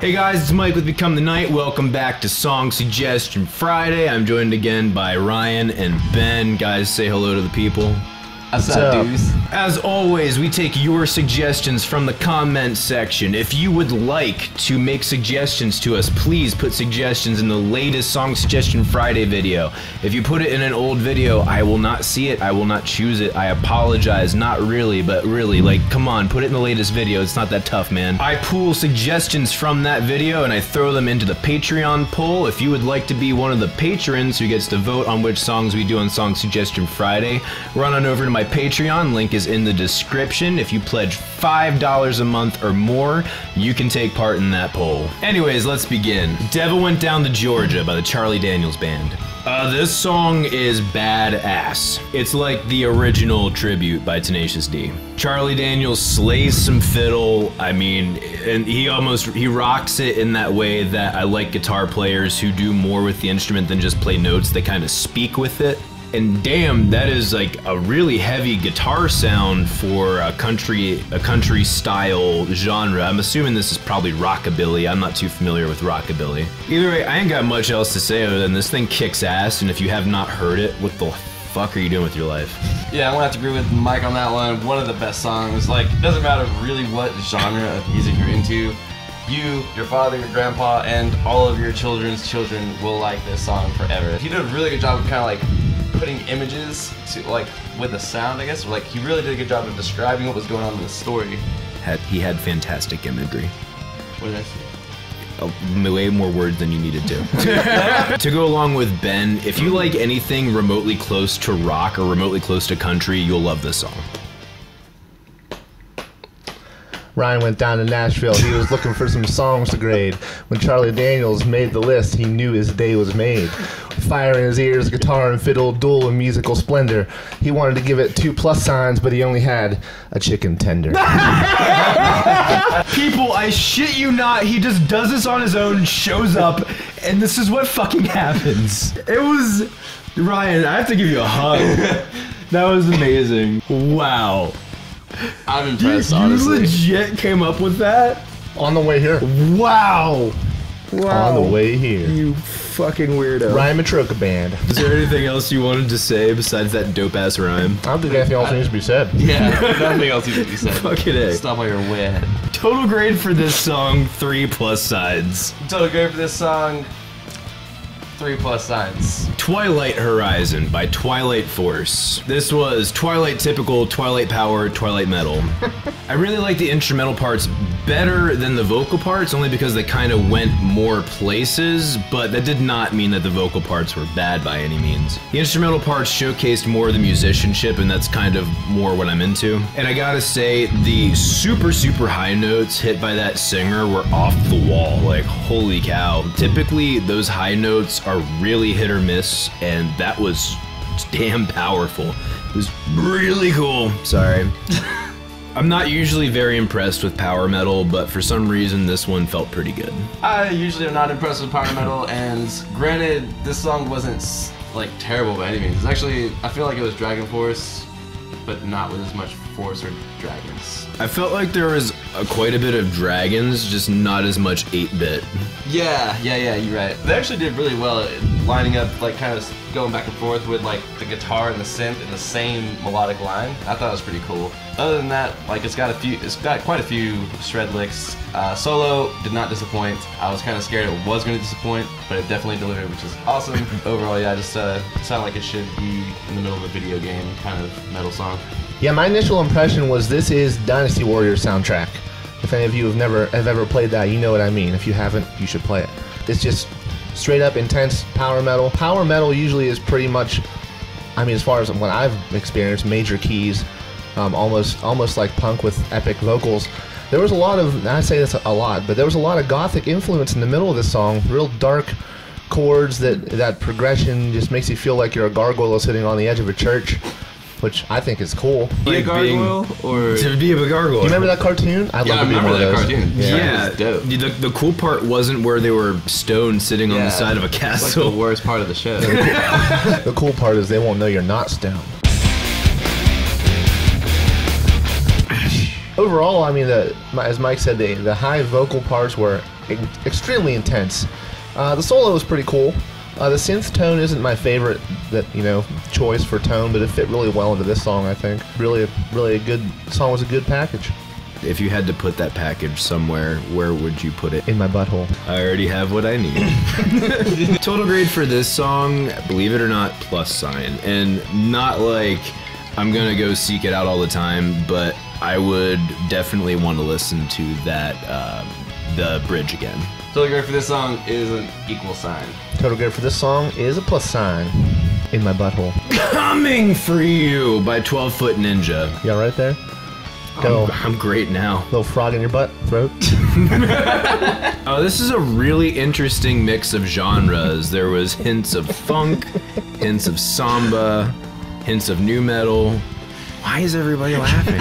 Hey guys, it's Mike with Become the Night. Welcome back to Song Suggestion Friday. I'm joined again by Ryan and Ben. Guys, say hello to the people. What's up, dudes? As always, we take your suggestions from the comment section. If you would like to make suggestions to us, please put suggestions in the latest Song Suggestion Friday video. If you put it in an old video, I will not see it, I will not choose it. I apologize, not really, but really, like, come on, put it in the latest video. It's not that tough, man. I pull suggestions from that video and I throw them into the Patreon poll. If you would like to be one of the patrons who gets to vote on which songs we do on Song Suggestion Friday, run on over to my Patreon, link is in the description. If you pledge $5 a month or more, you can take part in that poll. Anyways, let's begin. Devil Went Down to Georgia by the Charlie Daniels Band. This song is badass. It's like the original Tribute by Tenacious D. Charlie Daniels slays some fiddle, I mean, and he rocks it in that way that I like guitar players who do more with the instrument than just play notes. They kind of speak with it. And damn, that is like a really heavy guitar sound for a country style genre. I'm assuming this is probably rockabilly. I'm not too familiar with rockabilly. Either way, I ain't got much else to say other than this thing kicks ass, and if you have not heard it, what the fuck are you doing with your life? Yeah, I'm gonna have to agree with Mike on that one. One of the best songs. Like, it doesn't matter really what genre of music you're into. You, your father, your grandpa, and all of your children's children will like this song forever. He did a really good job of kind of like putting images to, like, with the sound, I guess. Like, he really did a good job of describing what was going on in the story. He had fantastic imagery. What did I say? Way more words than you needed to. To go along with Ben, if you like anything remotely close to rock or remotely close to country, you'll love this song. Ryan went down to Nashville. He was looking for some songs to grade. When Charlie Daniels made the list, he knew his day was made. Fire in his ears, guitar and fiddle, dual and musical splendor. He wanted to give it 2+ signs, but he only had a chicken tender. People, I shit you not, he just does this on his own, shows up, and this is what fucking happens. It was... Ryan, I have to give you a hug. That was amazing. Wow. I'm impressed, honestly. You legit came up with that? On the way here. Wow. On the way here. You fucking weirdo. Ryan Matroka Band. Is there anything else you wanted to say besides that dope-ass rhyme? I don't think anything else needs to be said. Yeah, nothing else needs to be said. Fucking A. Stop while you're way ahead. Total grade for this song, 3+ sides. Total grade for this song, 3+ signs. Twilight Horizon by Twilight Force. This was Twilight typical, Twilight power, Twilight metal. I really like the instrumental parts better than the vocal parts, only because they kind of went more places, but that did not mean that the vocal parts were bad by any means. The instrumental parts showcased more of the musicianship, and that's kind of more what I'm into. And I gotta say, the super high notes hit by that singer were off the wall, like holy cow. Typically, those high notes are really hit or miss, and that was damn powerful. It was really cool. Sorry. I'm not usually very impressed with power metal, but for some reason this one felt pretty good. I usually am not impressed with power metal, and granted, this song wasn't like terrible by any means. Actually, I feel like it was Dragon Force, but not with as much force or dragons. I felt like there was quite a bit of dragons, just not as much 8-bit. Yeah, you're right. They actually did really well at lining up, like, kind of going back and forth with, like, the guitar and the synth in the same melodic line. I thought it was pretty cool. Other than that, like, it's got quite a few shred licks. Solo did not disappoint. I was kind of scared it was going to disappoint, but it definitely delivered, which is awesome. Overall, yeah, just sounded like it should be in the middle of a video game kind of metal song. Yeah, my initial impression was this is Dynasty Warriors soundtrack. If any of you have ever played that, you know what I mean. If you haven't, you should play it. It's just straight up intense power metal. Power metal usually is pretty much, I mean, as far as what I've experienced, major keys, almost like punk with epic vocals. There was a lot of, I say this a lot, but there was a lot of gothic influence in the middle of this song. Real dark chords, that progression just makes you feel like you're a gargoyle sitting on the edge of a church, which I think is cool. Be a gargoyle, or to be a gargoyle. Do you remember that cartoon? I'd love to be one of those. Cartoon. Yeah, dope. The cool part wasn't where they were stoned sitting on the side of a castle. It's like the worst part of the show. The cool part is they won't know you're not stoned. Overall, I mean, as Mike said, the high vocal parts were extremely intense. The solo is pretty cool. The synth tone isn't my favorite choice for tone, but it fit really well into this song, I think. Really a good song, was a good package. If you had to put that package somewhere, where would you put it? In my butthole. I already have what I need. Total grade for this song, believe it or not, +. And not like I'm gonna go seek it out all the time, but I would definitely want to listen to that, the bridge again. Total grade for this song is an equal sign. Total grade for this song is a +. In my butthole. Coming for You by 12 Foot Ninja. You all right there? I'm great now. Little frog in your butt, throat. Oh, this is a really interesting mix of genres. There was hints of funk, hints of samba, hints of nu metal. Why is everybody laughing?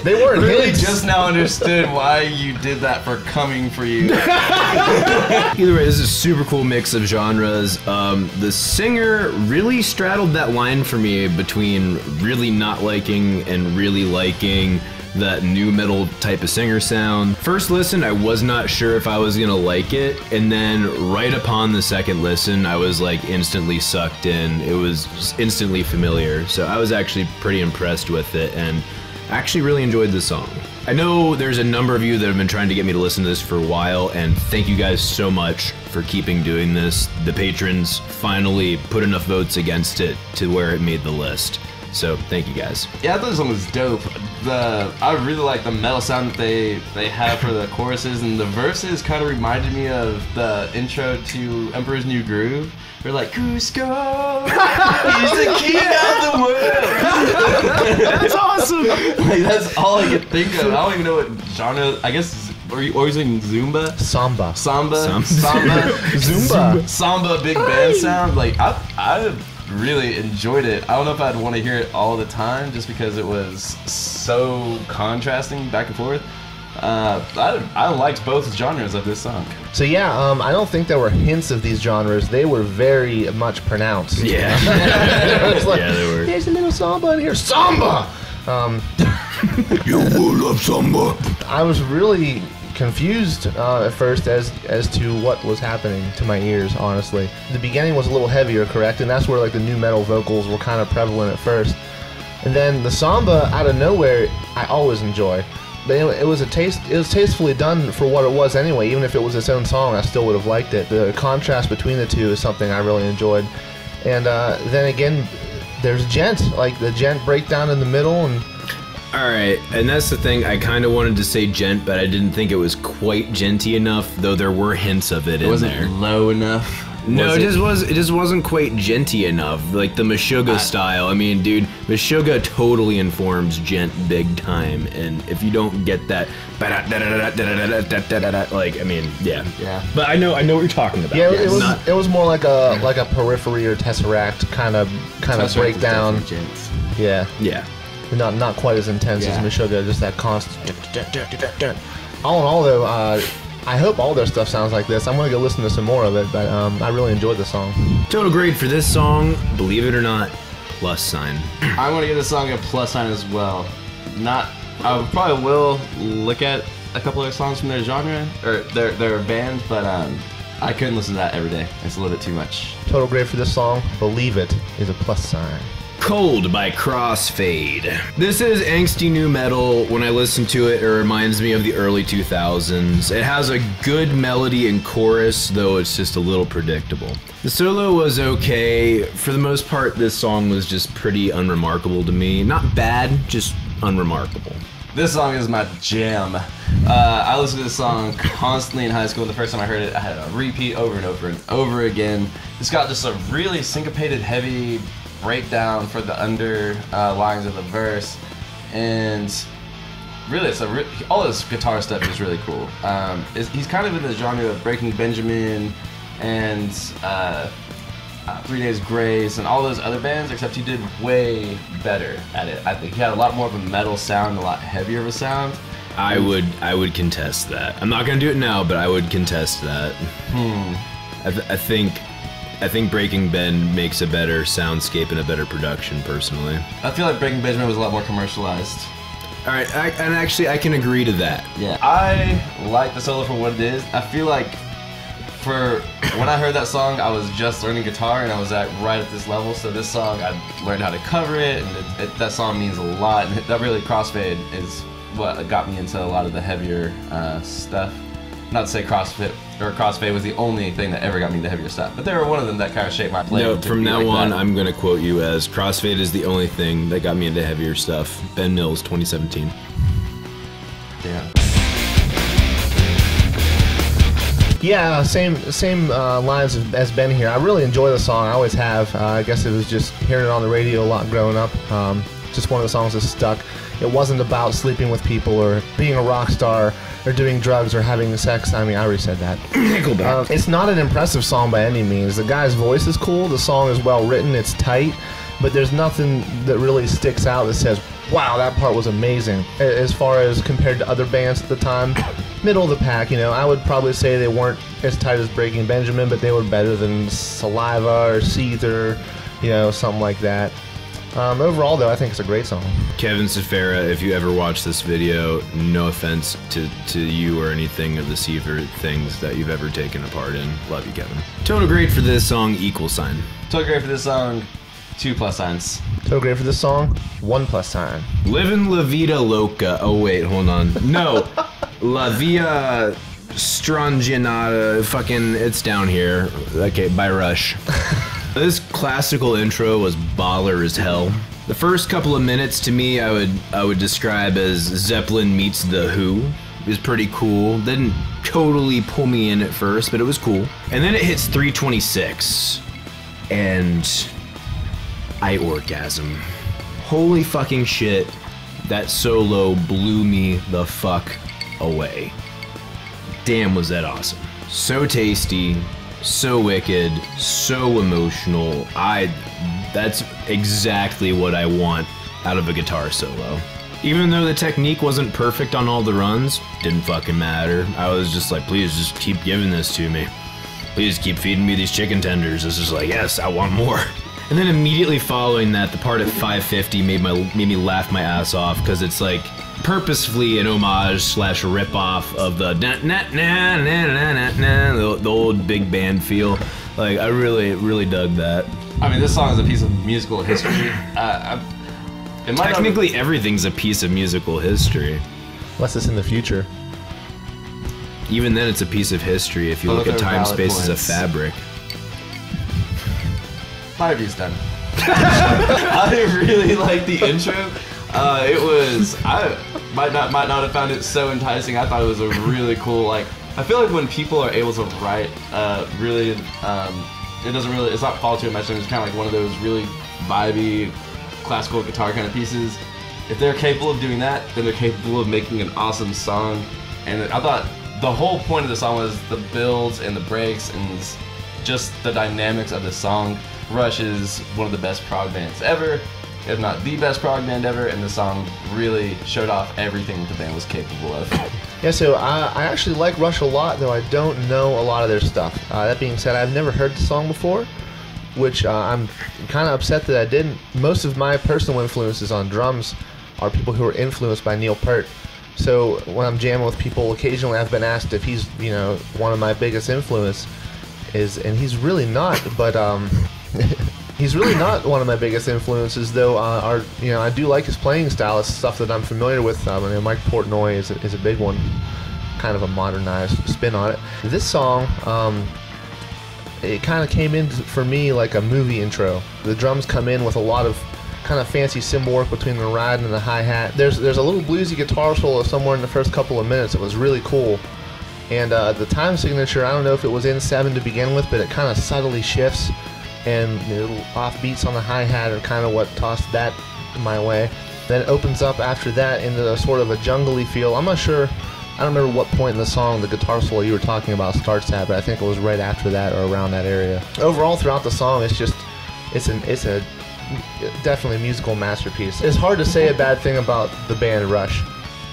They weren't really hints. just now understood why you did that for Coming for You. Either way, this is a super cool mix of genres. The singer really straddled that line for me between really not liking and really liking that nu metal type of singer sound. First listen, I was not sure if I was gonna like it, and then right upon the second listen, I was like instantly sucked in. It was just instantly familiar, so I was actually pretty impressed with it, and actually really enjoyed the song. I know there's a number of you that have been trying to get me to listen to this for a while, and thank you guys so much for keeping doing this. The patrons finally put enough votes against it to where it made the list. So thank you guys. Yeah, I thought this one was dope. I really like the metal sound that they have for the choruses, and the verses kind of reminded me of the intro to Emperor's New Groove. We're like, Cusco, he's the king of the world. That's awesome. Like, that's all I could think of. I don't even know what genre. I guess are you always saying Zumba? Samba. Samba. Zumba. Samba big band sound. Like I really enjoyed it. I don't know if I'd want to hear it all the time just because it was so contrasting back and forth. I liked both genres of this song. So yeah, I don't think there were hints of these genres. They were very much pronounced. Yeah. It was like, Yeah, they were. There's a little samba in here. Samba! You will love samba. I was really confused at first as to what was happening to my ears, honestly. The beginning was a little heavier, correct? And that's where like the nu metal vocals were kind of prevalent at first. And then the samba out of nowhere, I always enjoy. But it was tastefully done for what it was anyway. Even if it was its own song, I still would have liked it. The contrast between the two is something I really enjoyed. And then again, there's gent, like the gent breakdown in the middle, and Alright, and that's the thing, I kind of wanted to say gent, but I didn't think it was quite genty enough, though there were hints of it in there. Low enough. No, it just wasn't quite genty enough, like the Meshuggah style. I mean, dude, Meshuggah totally informs gent big time, and if you don't get that, like, I mean, yeah. Yeah. But I know what you're talking about. yeah, it was more like a periphery or tesseract kind of breakdown. Yeah. Yeah. Not quite as intense as Yeah. Meshuggah, just that constant. All in all, though, I hope all their stuff sounds like this. I'm gonna go listen to some more of it, but I really enjoyed the song. Total grade for this song, believe it or not, +. I'm gonna give this song a + as well. I probably will look at a couple of songs from their genre or their band, but I couldn't listen to that every day. It's a little bit too much. Total grade for this song, believe it, is a +. Cold by Crossfade. This is angsty nu metal. When I listen to it, it reminds me of the early 2000s. It has a good melody and chorus, though it's just a little predictable. The solo was okay. For the most part, this song was just pretty unremarkable to me. Not bad, just unremarkable. This song is my jam. I listened to this song constantly in high school. The first time I heard it, I had a repeat over and over and over again. It's got just a really syncopated, heavy breakdown for the lines of the verse, and really, all this guitar stuff is really cool. He's kind of in the genre of Breaking Benjamin and 3 Days Grace and all those other bands, except he did way better at it. I think he had a lot more of a metal sound, a lot heavier of a sound. I would contest that. I'm not gonna do it now, but I would contest that. I think Breaking Ben makes a better soundscape and a better production, personally. I feel like Breaking Benjamin was a lot more commercialized. All right, and actually I can agree to that. Yeah, I like the solo for what it is. I feel like when I heard that song, I was just learning guitar and I was right at this level. So this song, I learned how to cover it, and that song means a lot. And that really Crossfade is what got me into a lot of the heavier stuff. Not to say Crossfade was the only thing that ever got me into heavier stuff, but they were one of them that kind of shaped my play. No, from now on, that. I'm gonna quote you as Crossfade is the only thing that got me into heavier stuff. Ben Mills, 2017. Yeah. Yeah, same lines as Ben here. I really enjoy the song. I always have. I guess it was just hearing it on the radio a lot growing up. Just one of the songs that stuck. It wasn't about sleeping with people or being a rock star or doing drugs or having sex. I mean, I already said that. It's not an impressive song by any means. The guy's voice is cool. The song is well written. It's tight. But there's nothing that really sticks out that says, wow, that part was amazing. As far as compared to other bands at the time, middle of the pack, you know, I would probably say they weren't as tight as Breaking Benjamin, but they were better than Saliva or Seether, you know, something like that. Overall, though, I think it's a great song. Kevin Safera, if you ever watch this video, no offense to you or anything of the Seether things that you've ever taken a part in. Love you, Kevin. Total grade for this song, $. Total grade for this song, 2+. Total grade for this song, 1+. Livin' La Vida Loca. Oh, wait, hold on. No. La Via Strangiato. Fucking, it's down here. Okay, by Rush. This classical intro was baller as hell. The first couple of minutes to me I would describe as Zeppelin meets The Who. It was pretty cool. Didn't totally pull me in at first, but it was cool. And then it hits 326 and I orgasm. Holy fucking shit. That solo blew me the fuck away. Damn, was that awesome. So tasty. So wicked, so emotional. That's exactly what I want out of a guitar solo. Even though the technique wasn't perfect on all the runs, didn't fucking matter. I was just like, please just keep giving this to me. Please keep feeding me these chicken tenders. It's just like, yes, I want more. And then immediately following that, the part at 550 made me laugh my ass off, because it's like purposefully an homage / rip off of the the old big band feel. Like, I really dug that. I mean, this song is a piece of musical history. Technically, everything's a piece of musical history. Unless it's in the future. Even then, it's a piece of history if you look at time, space as a fabric. My review's done. I really like the intro. I might not have found it so enticing. I thought it was a really cool, like, I feel like when people are able to write it's not Paul too much, it's kind of like one of those really vibey classical guitar kind of pieces. If they're capable of doing that, then they're capable of making an awesome song. And I thought the whole point of the song was the builds and the breaks and just the dynamics of the song. Rush is one of the best prog bands ever, if not the best prog band ever, and the song really showed off everything that the band was capable of. Yeah, so I actually like Rush a lot, though I don't know a lot of their stuff. That being said, I've never heard the song before, which I'm kind of upset that I didn't. Most of my personal influences on drums are people who are influenced by Neil Peart. So when I'm jamming with people, occasionally I've been asked if he's, you know, one of my biggest influences, and he's really not, but he's really not one of my biggest influences, though. I do like his playing style. It's stuff that I'm familiar with. Mike Portnoy is a big one, kind of a modernized spin on it. This song, it kind of came in for me like a movie intro. The drums come in with a lot of kind of fancy cymbal work between the ride and the hi-hat. There's a little bluesy guitar solo somewhere in the first couple of minutes. It was really cool. And the time signature, I don't know if it was in 7 to begin with, but it kind of subtly shifts. And the little offbeats on the hi-hat are kind of what tossed that my way. Then it opens up after that into a sort of a jungly feel. I'm not sure, I don't remember what point in the song the guitar solo you were talking about starts at, but I think it was right after that or around that area. Overall, throughout the song, it's a definitely musical masterpiece. It's hard to say a bad thing about the band Rush.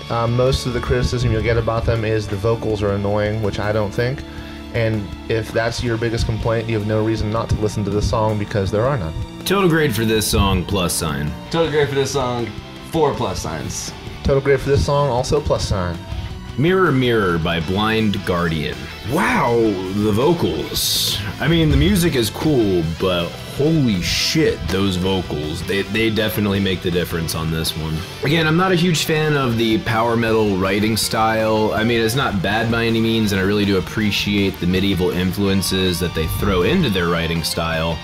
Most of the criticism you'll get about them is the vocals are annoying, which I don't think. And if that's your biggest complaint, you have no reason not to listen to the song, because there are none. Total grade for this song, +. Total grade for this song, 4+. Total grade for this song, also +. Mirror Mirror by Blind Guardian. Wow, the vocals. I mean, the music is cool, but holy shit, those vocals. They definitely make the difference on this one. Again, I'm not a huge fan of the power metal writing style. I mean, it's not bad by any means, and I really do appreciate the medieval influences that they throw into their writing style.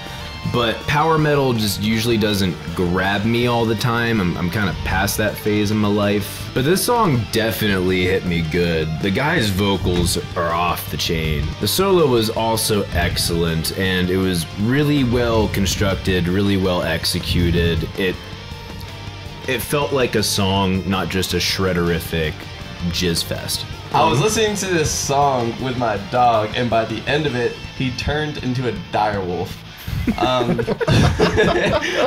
But power metal just usually doesn't grab me all the time. I'm kind of past that phase in my life. But this song definitely hit me good. The guy's vocals are off the chain. The solo was also excellent, and it was really well constructed, really well executed. It felt like a song, not just a shredderific jizz fest. I was listening to this song with my dog, and by the end of it, he turned into a direwolf.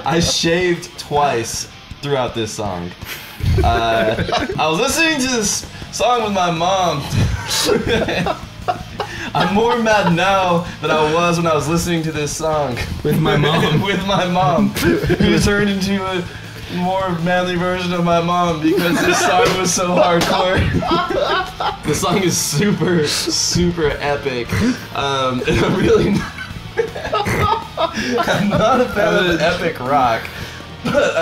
I shaved twice throughout this song. I was listening to this song with my mom. I'm more mad now than I was when I was listening to this song. With my mom? With my mom. Who turned into a more manly version of my mom because this song was so hardcore. The song is super, super epic. And I'm really... I'm not a fan of epic rock, but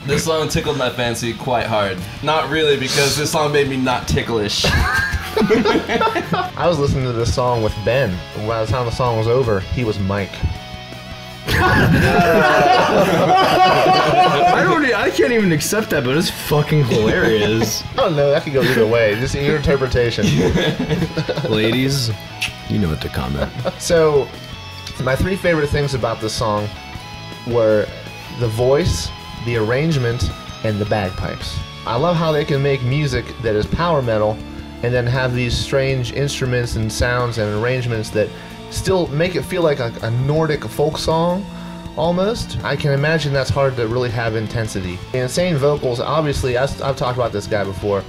this song tickled my fancy quite hard. Not really, because this song made me not ticklish. I was listening to this song with Ben. By the time the song was over, he was Mike. I can't even accept that, but it's fucking hilarious. I don't know, that could go either way. Just your interpretation. Ladies, you know what to comment. So, my 3 favorite things about this song were the voice, the arrangement, and the bagpipes. I love how they can make music that is power metal and then have these strange instruments and sounds and arrangements that still make it feel like a Nordic folk song, almost. I can imagine that's hard to really have intensity. The insane vocals, obviously, I've talked about this guy before.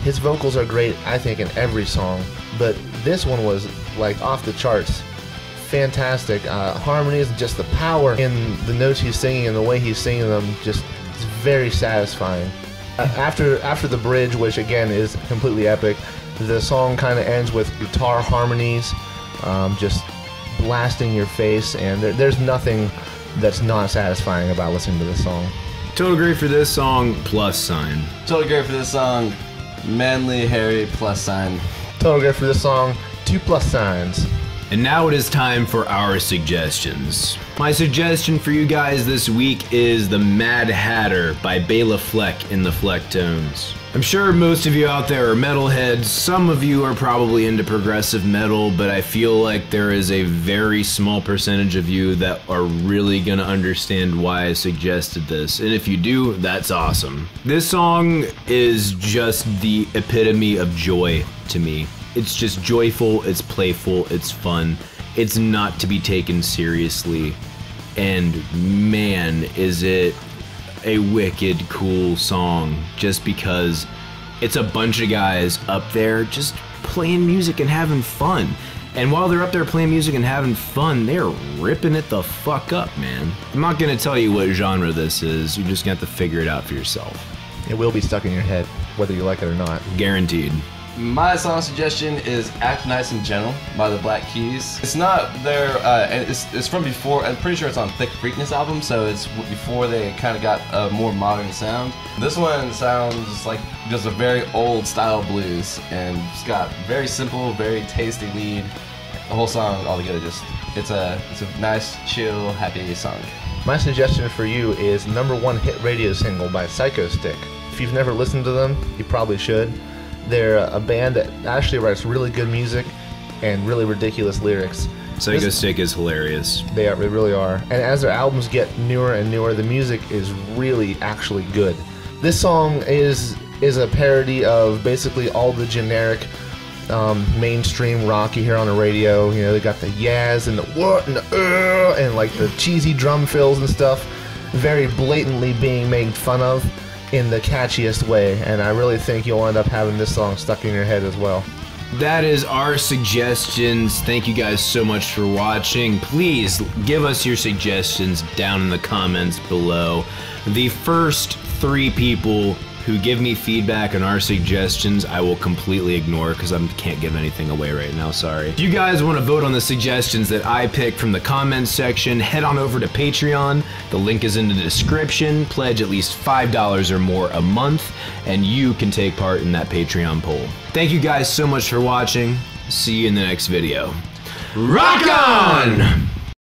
His vocals are great, I think, in every song, but this one was like off the charts. Fantastic. Harmonies, just the power in the notes he's singing and the way he's singing them, just it's very satisfying. After the bridge, which again is completely epic, the song kind of ends with guitar harmonies, just blasting your face, and there's nothing that's not satisfying about listening to this song. Total grade for this song, +. Total grade for this song, manly, hairy, +. Total grade for this song, 2 +. And now it is time for our suggestions. My suggestion for you guys this week is The Mad Hatter by Bela Fleck in the Flecktones. I'm sure most of you out there are metalheads. Some of you are probably into progressive metal, but I feel like there is a very small percentage of you that are really gonna understand why I suggested this. And if you do, that's awesome. This song is just the epitome of joy to me. It's just joyful, it's playful, it's fun. It's not to be taken seriously. And man, is it a wicked cool song, just because it's a bunch of guys up there just playing music and having fun. And while they're up there playing music and having fun, they're ripping it the fuck up, man. I'm not gonna tell you what genre this is, you're just gonna have to figure it out for yourself. It will be stuck in your head, whether you like it or not. Guaranteed. My song suggestion is Act Nice and Gentle by the Black Keys. It's not their, it's from before, I'm pretty sure it's on Thick Freakness album, so it's before they kind of got a more modern sound. This one sounds like just a very old style blues, and it's got very simple, very tasty lead. The whole song altogether it's a nice, chill, happy song. My suggestion for you is #1 hit radio single by Psychostick. If you've never listened to them, you probably should. They're a band that actually writes really good music and really ridiculous lyrics. Psychostick is hilarious. They really are. And as their albums get newer and newer, the music is really actually good. This song is a parody of basically all the generic mainstream rock you hear on the radio. You know, they got the yaz and the what and the and like the cheesy drum fills and stuff, very blatantly being made fun of in the catchiest way, and I really think you'll end up having this song stuck in your head as well. That is our suggestions. Thank you guys so much for watching. Please give us your suggestions down in the comments below. The first 3 people who give me feedback on our suggestions, I will completely ignore because I can't give anything away right now, sorry. If you guys want to vote on the suggestions that I picked from the comments section, head on over to Patreon. The link is in the description. Pledge at least $5 or more a month, and you can take part in that Patreon poll. Thank you guys so much for watching. See you in the next video. Rock on!